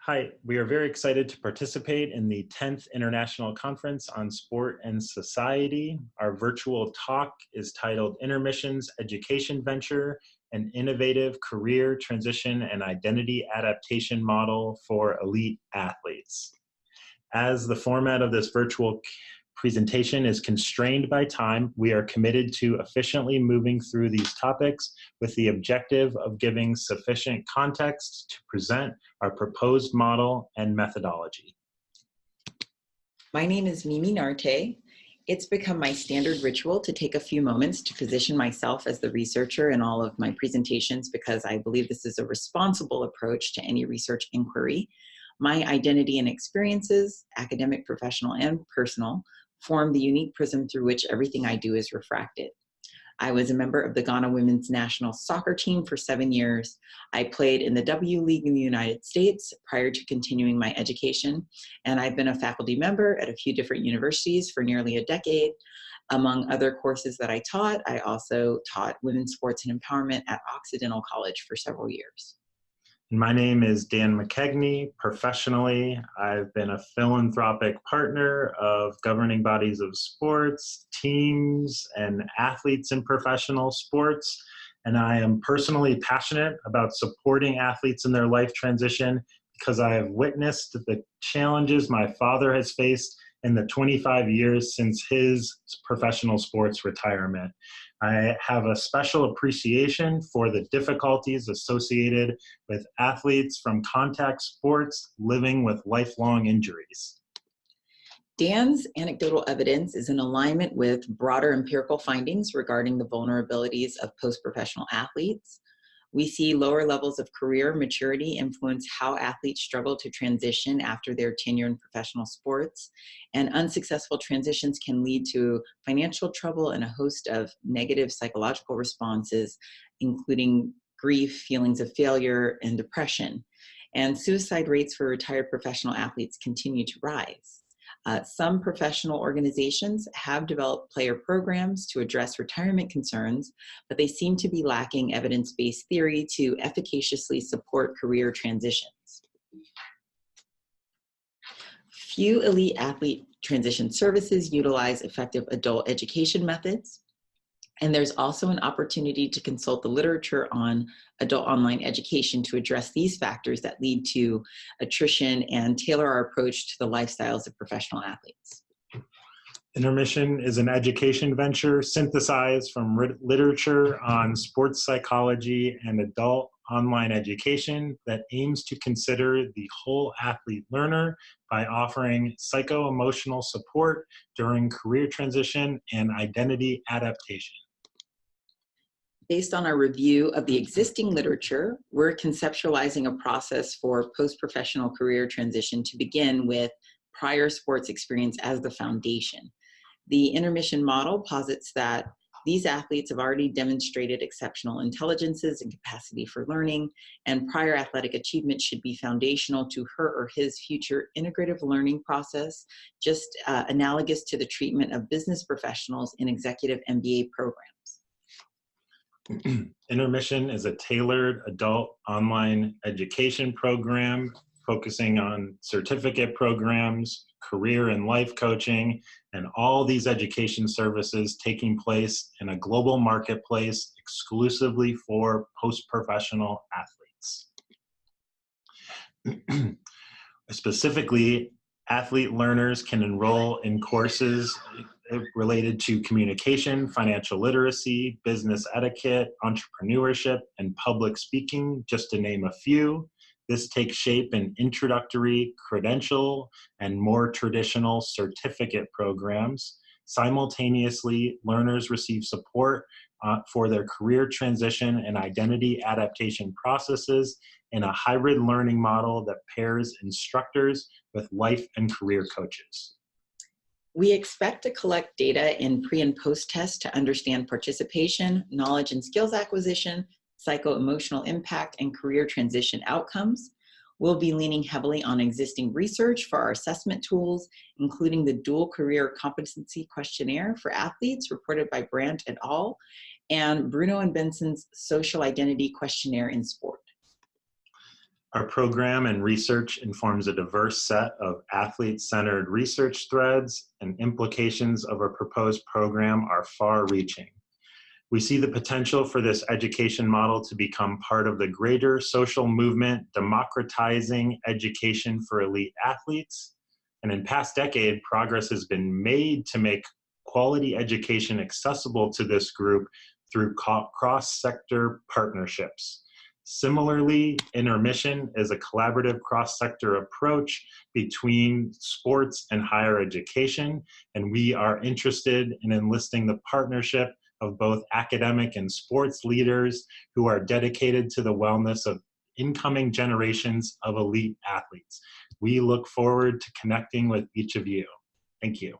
Hi, we are very excited to participate in the 10th International Conference on Sport and Society. Our virtual talk is titled Intermissions Education Venture, an innovative career transition and identity adaptation model for elite athletes. As the format of this virtual presentation is constrained by time, we are committed to efficiently moving through these topics with the objective of giving sufficient context to present our proposed model and methodology. My name is Mimi Narte. It's become my standard ritual to take a few moments to position myself as the researcher in all of my presentations because I believe this is a responsible approach to any research inquiry. My identity and experiences, academic, professional, and personal, form the unique prism through which everything I do is refracted. I was a member of the Ghana women's national soccer team for 7 years. I played in the W League in the United States prior to continuing my education, and I've been a faculty member at a few different universities for nearly a decade. Among other courses that I taught, I also taught women's sports and empowerment at Occidental College for several years. My name is Dan McKegney. Professionally, I've been a philanthropic partner of governing bodies of sports, teams, and athletes in professional sports. And I am personally passionate about supporting athletes in their life transition because I have witnessed the challenges my father has faced in the 25 years since his professional sports retirement. I have a special appreciation for the difficulties associated with athletes from contact sports living with lifelong injuries. Dan's anecdotal evidence is in alignment with broader empirical findings regarding the vulnerabilities of post-professional athletes. We see lower levels of career maturity influence how athletes struggle to transition after their tenure in professional sports, and unsuccessful transitions can lead to financial trouble and a host of negative psychological responses, including grief, feelings of failure, and depression. And suicide rates for retired professional athletes continue to rise. Some professional organizations have developed player programs to address retirement concerns, but they seem to be lacking evidence-based theory to efficaciously support career transitions. Few elite athlete transition services utilize effective adult education methods. And there's also an opportunity to consult the literature on adult online education to address these factors that lead to attrition and tailor our approach to the lifestyles of professional athletes. Intermission is an education venture synthesized from literature on sports psychology and adult online education that aims to consider the whole athlete learner by offering psycho-emotional support during career transition and identity adaptation. Based on our review of the existing literature, we're conceptualizing a process for post-professional career transition to begin with prior sports experience as the foundation. The intermission model posits that these athletes have already demonstrated exceptional intelligences and capacity for learning, and prior athletic achievement should be foundational to her or his future integrative learning process, just analogous to the treatment of business professionals in executive MBA programs. Intermission is a tailored adult online education program focusing on certificate programs, career and life coaching, and all these education services taking place in a global marketplace exclusively for post-professional athletes. Specifically, athlete learners can enroll in courses related to communication, financial literacy, business etiquette, entrepreneurship, and public speaking, just to name a few. This takes shape in introductory, credential, and more traditional certificate programs. Simultaneously, learners receive support for their career transition and identity adaptation processes in a hybrid learning model that pairs instructors with life and career coaches. We expect to collect data in pre and post tests to understand participation, knowledge and skills acquisition, psycho-emotional impact, and career transition outcomes. We'll be leaning heavily on existing research for our assessment tools, including the Dual Career Competency Questionnaire for athletes reported by Brandt et al., and Bruno and Benson's Social Identity Questionnaire in Sport. Our program and research informs a diverse set of athlete-centered research threads, and implications of our proposed program are far-reaching. We see the potential for this education model to become part of the greater social movement democratizing education for elite athletes. And in past decade, progress has been made to make quality education accessible to this group through cross-sector partnerships. Similarly, Intermission is a collaborative cross-sector approach between sports and higher education, and we are interested in enlisting the partnership of both academic and sports leaders who are dedicated to the wellness of incoming generations of elite athletes. We look forward to connecting with each of you. Thank you.